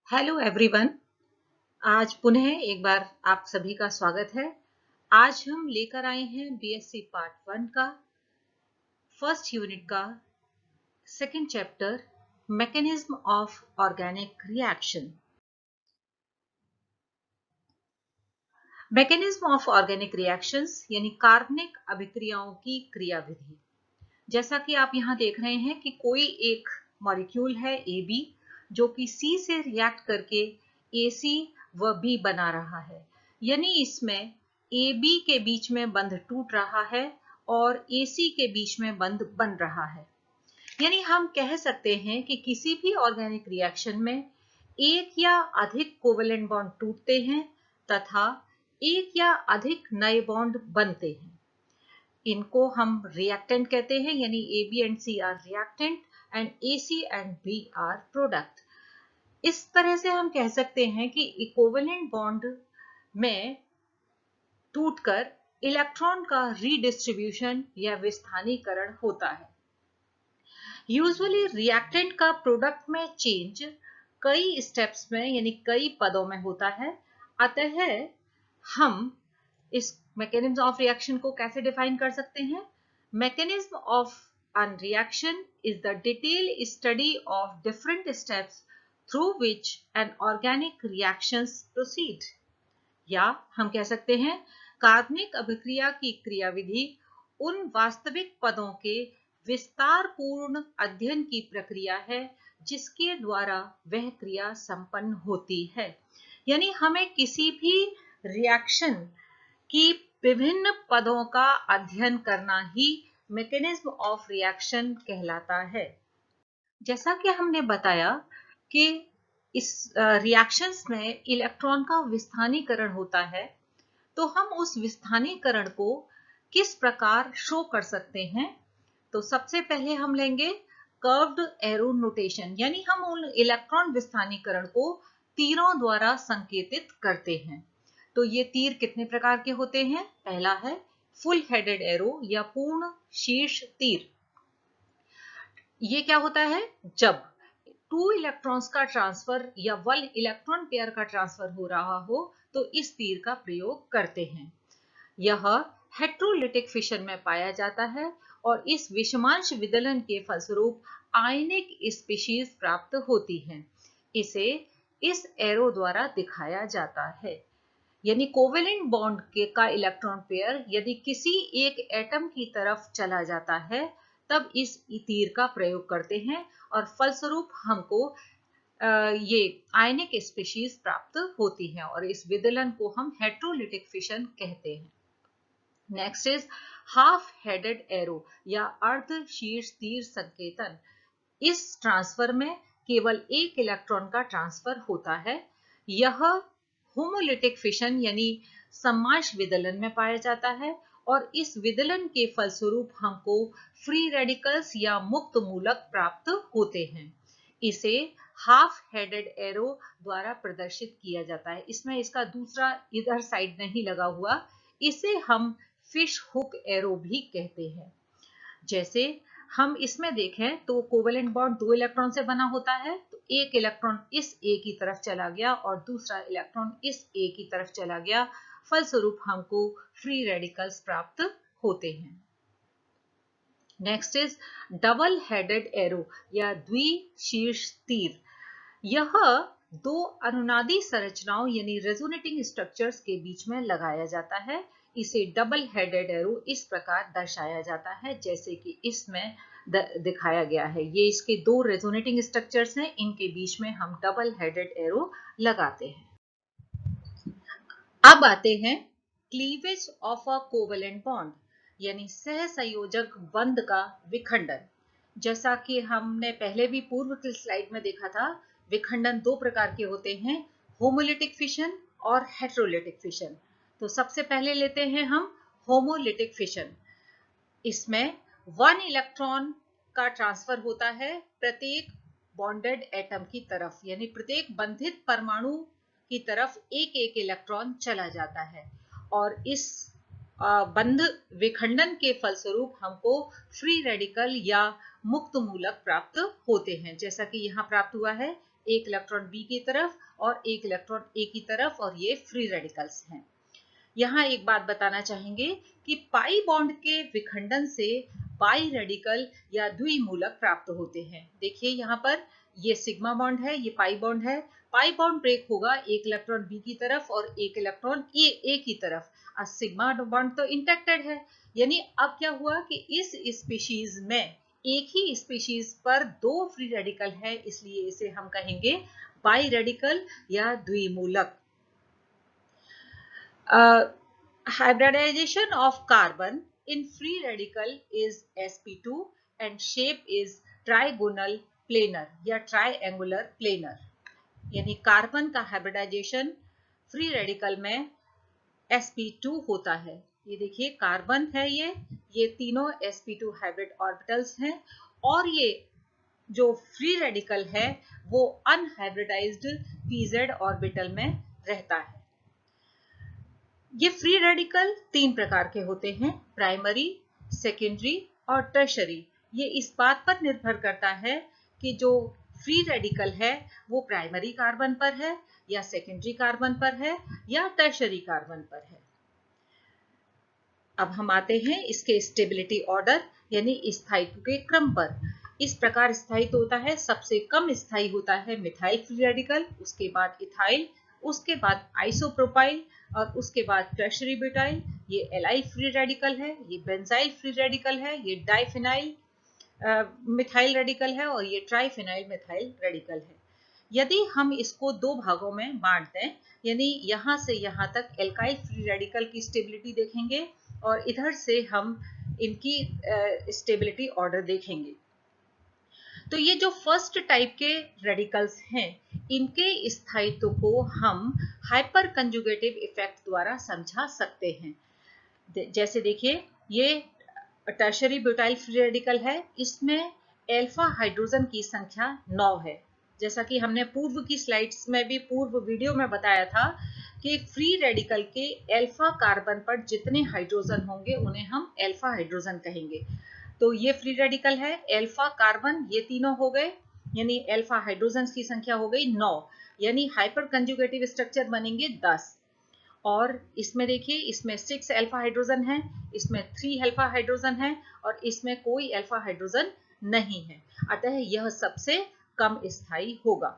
Hello everyone. आज पुनः एक बार आप सभी का स्वागत है। आज हम लेकर आए हैं बीएससी पार्ट 1 का फर्स्ट यूनिट का second chapter mechanism of organic reaction. Mechanism of organic reactions यानी कार्बनिक अभिक्रियाओं की क्रियाविधि। जैसा कि आप यहाँ देख रहे हैं कि कोई एक मॉलिक्यूल है AB जो कि C से रिएक्ट करके AC व B बना रहा है, यानी इसमें AB के बीच में बंध टूट रहा है और AC के बीच में बंध बन रहा है। यानी हम कह सकते हैं कि किसी भी ऑर्गेनिक रिएक्शन में एक या अधिक कोवेलेंट बॉन्ड टूटते हैं तथा एक या अधिक नए बॉन्ड बनते हैं। इनको हम रिएक्टेंट कहते हैं, यानी A, B and C are reactant and AC and B are product. इस तरह से हम कह सकते हैं कि इक्विवेलेंट बॉन्ड में टूटकर इलेक्ट्रॉन का रीडिस्ट्रीब्यूशन या विस्थानीकरण होता है। यूजुअली रिएक्टेंट का प्रोडक्ट में चेंज कई स्टेप्स में यानी कई पदों में होता है। अतः हम इस मैकेनिज्म ऑफ रिएक्शन को कैसे डिफाइन कर सकते हैं? Mechanism of an reaction is the detailed study of different steps through which an organic reactions proceed। या हम कह सकते हैं कार्बनिक अभिक्रिया की क्रियाविधि उन वास्तविक पदों के विस्तारपूर्ण अध्ययन की प्रक्रिया है जिसके द्वारा वह क्रिया संपन्न होती है। यानी हमें किसी भी रिएक्शन की विभिन्न पदों का अध्ययन करना ही मैकेनिज्म ऑफ रिएक्शन कहलाता है। जैसा कि हमने बताया कि इस रिएक्शंस में इलेक्ट्रॉन का विस्थानीकरण होता है, तो हम उस विस्थानीकरण को किस प्रकार शो कर सकते हैं? तो सबसे पहले हम लेंगे कर्व्ड एरो नोटेशन, यानी हम उन इलेक्ट्रॉन विस्थानीकरण को तीरों द्वारा संकेतित करते हैं। तो ये तीर कितने प्रकार के होते हैं? पहला है फुल हेडेड एरो या पूर्ण शीर्ष तीर। ये क्या होता है? जब 2 इलेक्ट्रॉन्स का ट्रांसफर या 1 इलेक्ट्रॉन पेयर का ट्रांसफर हो रहा हो तो इस तीर का प्रयोग करते हैं। यह हेट्रोलिटिक फिशन में पाया जाता है और इस विषमांश विदलन के फलस्वरूप आयनिक स्पीशीज प्राप्त होती हैं। इसे इस एरो द्वारा दिखाया जाता है। यानी कोवेलेंट बॉन्ड के का इलेक्ट्रॉन पेयर यदि किसी एक एटम की तरफ चला जाता है तब इस तीर का प्रयोग करते हैं और फलस्वरूप हमको ये आयनिक स्पीशीज प्राप्त होती हैं और इस विदलन को हम हेट्रोलिटिक फिशन कहते हैं। Next is half headed arrow या अर्ध शीर्ष तीर संकेतन। इस ट्रांसफर में केवल एक इलेक्ट्रॉन का ट्रांसफर होता है। यह होमोलिटिक फिशन यानी सम्माश विदलन में पाया जाता है और इस विदलन के फलस्वरूप हमको फ्री रेडिकल्स या मुक्त मूलक प्राप्त होते हैं। इसे हाफ हेडेड एरो द्वारा प्रदर्शित किया जाता है। इसमें इसका दूसरा इधर साइड नहीं लगा हुआ, इसे हम फिश हुक एरो भी कहते हैं। जैसे हम इसमें देखें तो कोवेलेंट बॉन्ड 2 इलेक्ट्रॉन से बना होता है, तो एक इलेक्ट्रॉन इस A की तरफ चला गया और दूसरा इलेक्ट्रॉन इस A की तरफ चला गया, फलस्वरूप हमको फ्री रेडिकल्स प्राप्त होते हैं। Next is double headed arrow या द्विशीर्ष तीर। यह दो अनुनादी संरचनाओं यानी रेजोनेटिंग स्ट्रक्चर्स के बीच में लगाया जाता है। इसे डबल हेडेड एरो इस प्रकार दर्शाया जाता है जैसे कि इसमें दिखाया गया है। ये इसके दो रेजोनेटिंग स्ट्रक्चर्स हैं, इनके बीच में हम डबल हेडेड एरो लगाते हैं। अब आते हैं cleavage of a covalent bond यानी सहसंयोजक बंध का विखंडन। जैसा कि हमने पहले भी पूर्व की स्लाइड में देखा था, विखंडन दो प्रकार के होते हैं, होमोलिटिक फिशन और हेट्रोलिटिक फिशन। तो सबसे पहले लेते हैं हम होमोलिटिक फिशन। इसमें 1 इलेक्ट्रॉन का ट्रांसफर होता है प्रत्येक बॉन्डेड एटम की तरफ, यानी प्रत्येक बंधित परमाणु की तरफ एक एक इलेक्ट्रॉन चला जाता है और इस बंध विखंडन के फलस्वरूप हमको फ्री रेडिकल या मुक्त मूलक प्राप्त होते हैं। जैसा कि यहाँ प्राप्त हुआ है एक इलेक्ट्रॉन बी की तरफ और एक इलेक्ट्रॉन ए की तरफ, और ये फ्री रेडिकल्स हैं। यहाँ एक बात बताना चाहेंगे कि पाई बॉन्ड के विखंडन से बाई रेडिकल या द्विमूलक प्राप्त होते हैं। देखिए यहाँ पर ये सिग्मा बॉन्ड है, ये पाई बॉन्ड है। पाई बॉन्ड ब्रेक होगा एक इलेक्ट्रॉन बी की तरफ और एक इलेक्ट्रॉन ए की तरफ, और सिग्मा बॉन्ड तो इंटेक्टेड है। यानी अब क्या हुआ कि इस स्पीशीज में एक ही स्पीशीज पर दो फ्री रेडिकल है, इसलिए इसे हम कहेंगे बाई रेडिकल या द्विमूलक। Hybridization of carbon in free radical is sp2 and shape is trigonal planar या triangular planar। यानी कार्बन का हाइब्रिडाइजेशन फ्री रेडिकल में sp2 होता है। ये देखिए कार्बन है, ये तीनों sp2 हाइब्रिड ऑर्बिटल्स हैं, और ये जो फ्री रेडिकल है वो अनहाइब्रिडाइज्ड pz ऑर्बिटल में रहता है। ये फ्री रेडिकल तीन प्रकार के होते हैं, प्राइमरी, सेकेंडरी और टर्शरी। ये इस बात पर निर्भर करता है कि जो फ्री रेडिकल है वो प्राइमरी कार्बन पर है या सेकेंडरी कार्बन पर है या टर्शरी कार्बन पर है। अब हम आते हैं इसके स्टेबिलिटी ऑर्डर यानी स्थायित्व के क्रम पर। इस प्रकार स्थायित्व होता है, सबसे कम स्थायी होता है मिथाइल फ्री रेडिकल, उसके बाद इथाइल, उसके बाद आइसोप्रोपाइल और उसके बाद टर्शरी ब्यूटाइल। ये एलाइल फ्री रेडिकल है, ये बेंजाइल फ्री रेडिकल है, ये डाइफिनाइल मिथाइल रेडिकल है और ये ट्राइफिनाइल मिथाइल रेडिकल है। यदि हम इसको दो भागों में बांट दें, यानी यहां से यहां तक एल्काइल फ्री रेडिकल की स्टेबिलिटी देखेंगे और इधर से हम इनकी स्टेबिलिटी ऑर्डर देखेंगे। तो ये जो फर्स्ट टाइप के रेडिकल्स हैं, इनके स्थायित्व को हम हाइपर कंजुगेटिव इफेक्ट द्वारा समझा सकते हैं। जैसे देखिए ये टर्शरी ब्यूटाइल फ्री रेडिकल है, इसमें अल्फा हाइड्रोजन की संख्या 9 है। जैसा कि हमने पूर्व की स्लाइड्स में भी, पूर्व वीडियो में बताया था कि फ्री रेडिकल के अल्फा कार्बन पर जितने हाइड्रोजन होंगे उन्हें हम अल्फा हाइड्रोजन कहेंगे। तो ये फ्री रेडिकल है, अल्फा कार्बन ये तीनों हो गए, यानी अल्फा हाइड्रोजन की संख्या हो गई 9, यानी हाइपर कंजुगेटिव स्ट्रक्चर बनेंगे 10। और इसमें देखिए इसमें 6 अल्फा हाइड्रोजन है, इसमें 3 अल्फा हाइड्रोजन है और इसमें कोई अल्फा हाइड्रोजन नहीं है, अतः यह सबसे कम स्थायी होगा।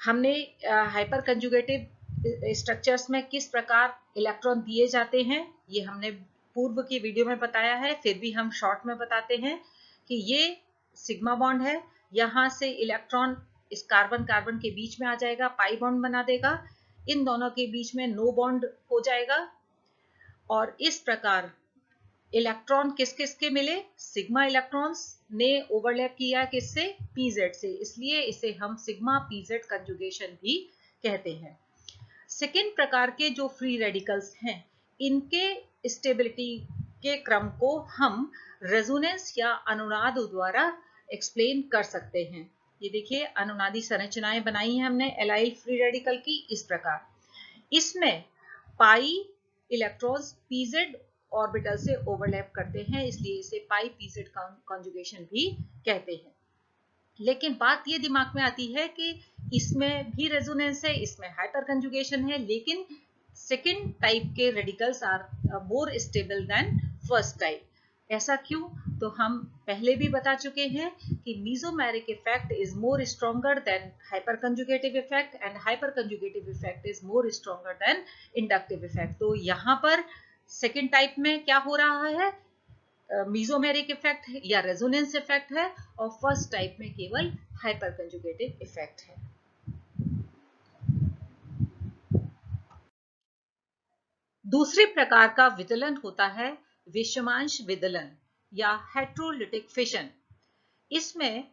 हमने हाइपर कंजुगेटिव स्ट्रक्चर्स में किस प्रकार इलेक्ट्रॉन दिए जाते हैं ये हमने पूर्व की वीडियो में बताया है, फिर भी हम शॉर्ट में बताते हैं कि ये सिग्मा बॉन्ड है, यहां से इलेक्ट्रॉन इस कार्बन कार्बन के बीच में आ जाएगा, पाई बॉन्ड बना देगा, इन दोनों के बीच में नो बॉन्ड हो जाएगा और इस प्रकार इलेक्ट्रॉन किस किस के मिले, सिग्मा इलेक्ट्रॉन्स ने ओवरलैप किया किससे, पीजेड से, इसलिए इसे हम सिग्मा पीजेड कंजुगेशन भी कहते हैं। सेकेंड प्रकार के जो फ्री रेडिकल्स हैं, इनके स्टेबिलिटी के क्रम को हम रेजोनेंस या अनुनाद द्वारा एक्सप्लेन कर सकते हैं। ये देखिए अनुनादी संरचनाएं बनाई हैं हमने एलाइल फ्री रेडिकल की इस प्रकार। इसमें पाई इलेक्ट्रॉन्स पीजेड ऑर्बिटल से ओवरलैप करते हैं, इसलिए इसे पाई पीजेड कॉन्जुगेशन भी कहते हैं। लेकिन बात ये दिमाग में आती है कि इसमें भी रेजोनेंस है, इसमें हाइपर कंजुगेशन है, लेकिन सेकेंड टाइप के radicals are more stable than first type. ऐसा क्यों? तो हम पहले भी बता चुके हैं कि mesomeric effect is more stronger than hyper conjugative effect and hyper conjugative effect is more stronger than inductive effect. तो यहाँ पर सेकेंड टाइप में क्या हो रहा है, मेसोमेरिक इफेक्ट या रेजोनेंस इफेक्ट है और फर्स्ट टाइप में केवल हाइपर कंजुगेटिव इफेक्ट है। दूसरे प्रकार का विदलन होता है विषमांश विदलन या हेट्रोलिटिक फिशन। इसमें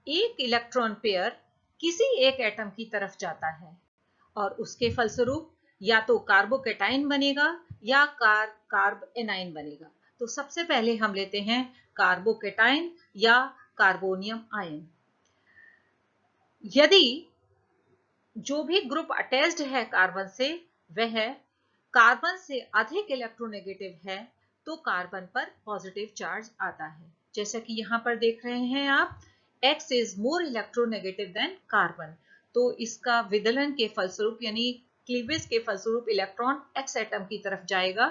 एक इलेक्ट्रॉन पेयर किसी एक एटम की तरफ जाता है और उसके फलस्वरूप या तो कार्बोकेटाइन बनेगा या कार्ब एनाइन बनेगा। तो सबसे पहले हम लेते हैं कार्बोकेटाइन या कार्बोनियम आयन। यदि जो भी ग्रुप अटैच्ड है कार्बन से वह कार्बन से अधिक इलेक्ट्रोनेगेटिव है तो कार्बन पर पॉजिटिव चार्ज आता है। जैसा कि यहाँ पर देख रहे हैं आप, X is more electronegative than carbon. तो इसका विदलन के फलस्वरूप यानी क्लीवेज के फलस्वरूप इलेक्ट्रॉन X एटम की तरफ जाएगा,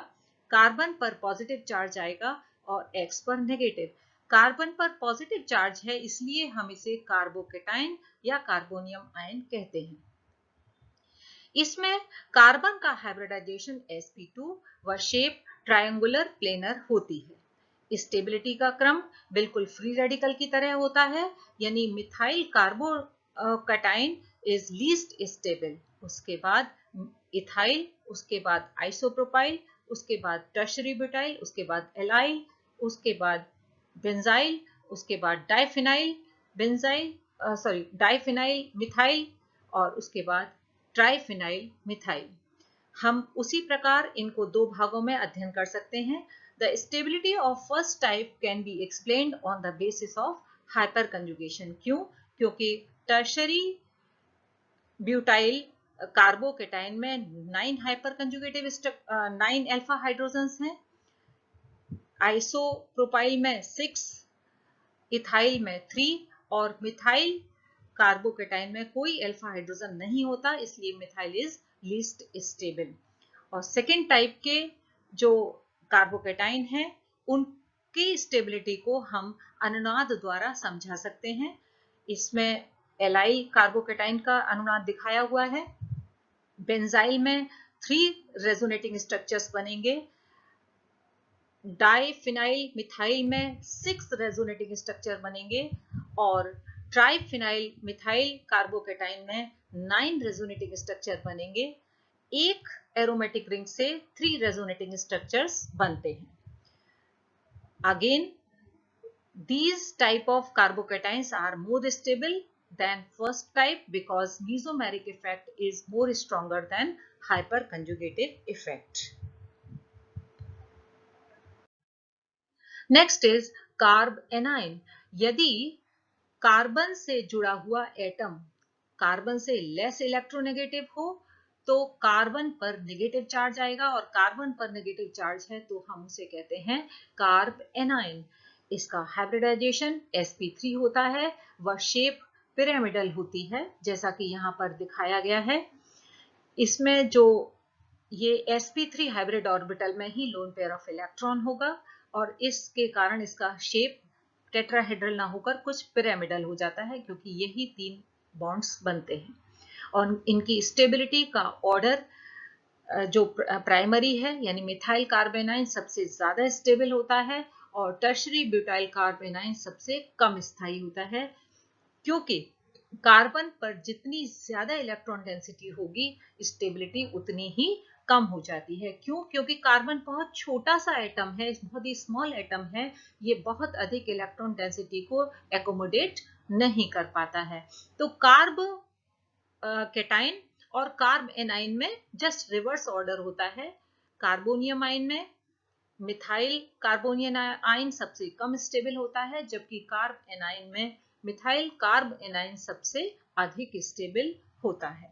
कार्बन पर पॉजिटिव चार्ज आएगा और X पर नेगेटिव। कार्बन पर पॉजिटिव चार्ज है इसलिए हम इसे कार्बोकेटाइन या कार्बोनियम आयन कहते हैं। इसमें कार्बन का हाइब्रिडाइजेशन sp2 व शेप ट्रायंगुलर प्लेनर होती है। स्टेबिलिटी का क्रम बिल्कुल फ्री रेडिकल की तरह होता है, यानी methyl carbocation is least stable, उसके बाद इथाइल, उसके बाद आइसोप्रोपाइल, उसके बाद टर्शरी ब्यूटाइल, उसके बाद एलाइल, उसके बाद बेंजाइल, उसके बाद डाइफिनाइल मिथाइल और उसके बाद ट्राइफिनाइल मिथाइल। हम उसी प्रकार इनको दो भागों में अध्ययन कर सकते हैं। The stability of first type can be explained on the basis of hyperconjugation. क्यों? क्योंकि टर्शरी ब्यूटाइल कार्बोकेटाइन में 9 अल्फा हाइड्रोजन्स हैं, आइसोप्रोपाइल में 6, इथाइल में 3 और मिथाइल कार्बोकेटाइन में कोई अल्फा हाइड्रोजन नहीं होता, इसलिए मिथाइल इज लीस्ट स्टेबल। और सेकेंड टाइप के जो कार्बोकेटाइन है उनकी स्टेबिलिटी को हम अनुनाद द्वारा समझा सकते हैं। इसमें एलाइल कार्बोकेटाइन का अनुनाद दिखाया हुआ है। बेंजाइल में 3 रेजोनेटिंग स्ट्रक्चर्स बनेंगे, डाइफिनाइल मिथाइल में 6 रेजोनेटिंग स्ट्रक्चर बनेंगे और ट्राइफिनाइल मिथाइल कार्बोकेटाइन में 9 रेजोनेटिंग स्ट्रक्चर बनेंगे। एक एरोमेटिक रिंग से 3 रेजोनेटिंग स्ट्रक्चर्स बनते हैं। Again, these type of carbocations are more stable than first type because mesomeric effect is more stronger than hyperconjugative effect. Next is carb A9. यदि carbon से जुड़ा हुआ atom carbon से less electronegative हो तो carbon पर नेगेटिव चार्ज आएगा, और कार्बन पर नेगेटिव चार्ज है तो हम उसे कहते हैं कार्ब एनाइन। इसका हाइब्रिडाइजेशन sp3 होता है व शेप पिरामिडल होती है, जैसा कि यहाँ पर दिखाया गया है। इसमें जो ये sp3 हाइब्रिड ऑर्बिटल में ही लोन पेयर ऑफ इलेक्ट्रॉन होगा और इसके कारण इसका शेप टेट्राहेड्रल ना होकर कुछ पिरामिडल हो जाता है, क्योंकि यही 3 बॉन्ड्स बनते हैं। और इनकी स्टेबिलिटी का ऑर्डर जो प्राइमरी है यानी मिथाइल कार्बेनाइन सबसे ज्यादा स्टेबल होता है और टर्शरी ब्यूटाइल कार्बेनाइन सबसे कम स्थायी होता है, क्योंकि कार्बन पर जितनी ज्यादा इलेक्ट्रॉन डेंसिटी होगी स्टेबिलिटी उतनी ही कम हो जाती है। क्यों? क्योंकि कार्बन बहुत छोटा सा एटम है, बहुत ही स्मॉल एटम है, ये बहुत अधिक इलेक्ट्रॉन डेंसिटी को एकोमोडेट नहीं कर पाता है। तो कार्ब केटाइन और कार्ब एनाइन में जस्ट रिवर्स ऑर्डर होता है। कार्बोनियम आयन में मिथाइल कार्बोनियम आयन सबसे कम स्टेबल होता है, जबकि कार्ब एनाइन में मिथाइल कार्ब एनाइन सबसे अधिक स्टेबल होता है।